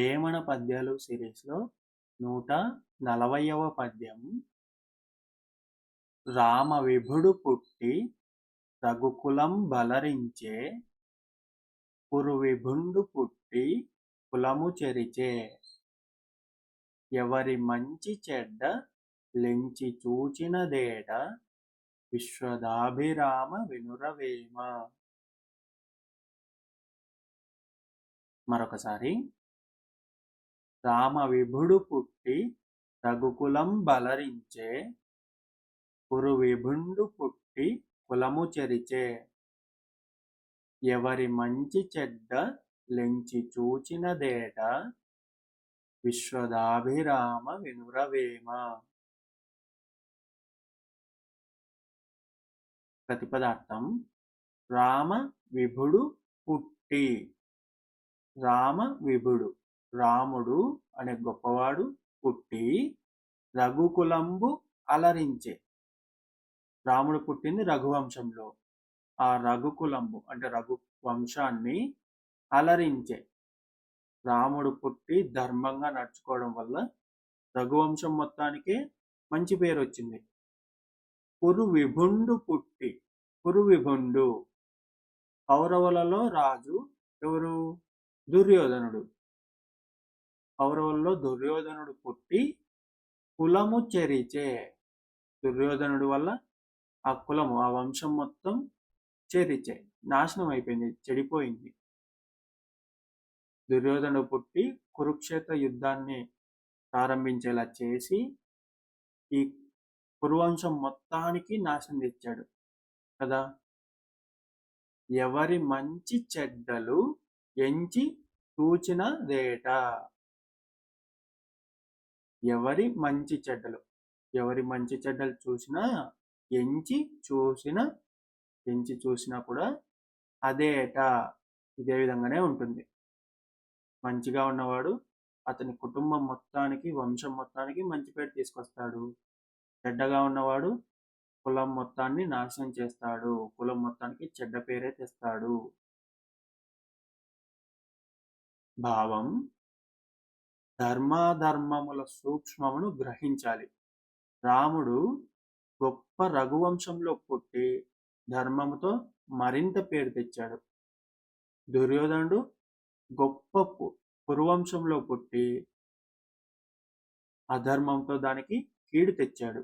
వేమన పద్యాలు సిరీస్లో 140వ పద్యం. రామ విభుడు పుట్టి రఘుకులం బలరించే, పురువిభుండు పుట్టి కులము చెరిచే. ఎవరి మంచి చెడ్డ లెంచి చూచినదేట, విశ్వదాభిరామ వినురవేమ. మరొకసారి. రామ విభుడు పుట్టి రఘుకులం బలరించే, పురువిభుండు పుట్టి కులము చెరిచే. ఎవరి మంచి చెడ్డ లెంచి చూచినదేట, విశ్వదాభిరామ వినురవేమ. ప్రతిపదార్థం. రామ విభుడు పుట్టి. రామ విభుడు రాముడు అనే గొప్పవాడు పుట్టి రఘుకులంబు అలరించే. రాముడు పుట్టింది రఘువంశంలో. ఆ రఘుకులంబు అంటే రఘు వంశాన్ని అలరించే. రాముడు పుట్టి ధర్మంగా నడుచుకోవడం వల్ల రఘువంశం మొత్తానికే మంచి పేరు వచ్చింది. పురువిభుండు పుట్టి. పురువిభుండు కౌరవులలో రాజు ఎవరు? దుర్యోధనుడు. కౌరవుల్లో దుర్యోధనుడు పుట్టి కులము చెరిచే. దుర్యోధనుడు వల్ల ఆ కులము ఆ వంశం మొత్తం చెరిచే, నాశనం అయిపోయింది, చెడిపోయింది. దుర్యోధనుడు పుట్టి కురుక్షేత్ర యుద్ధాన్ని ప్రారంభించేలా చేసి ఈ కురువంశం మొత్తానికి నాశనం తెచ్చాడు కదా. ఎవరి మంచి చెడ్డలు ఎంచి చూచినదేట. ఎవరి మంచి చెడ్డలు చూసినా ఎంచి చూసినా కూడా అదేట, ఇదే విధంగానే ఉంటుంది. మంచిగా ఉన్నవాడు అతని కుటుంబం మొత్తానికి, వంశం మొత్తానికి మంచి పేరు తీసుకొస్తాడు. చెడ్డగా ఉన్నవాడు కులం మొత్తాన్ని నాశనం చేస్తాడు, కులం మొత్తానికి చెడ్డ పేరే తెస్తాడు. భావం. ధర్మాధర్మముల సూక్ష్మమును గ్రహించాలి. రాముడు గొప్ప రఘువంశంలో పుట్టి ధర్మముతో మరింత పేరు తెచ్చాడు. దుర్యోధనుడు గొప్ప కురువంశంలో పుట్టి అధర్మంతో దానికి కీడు తెచ్చాడు.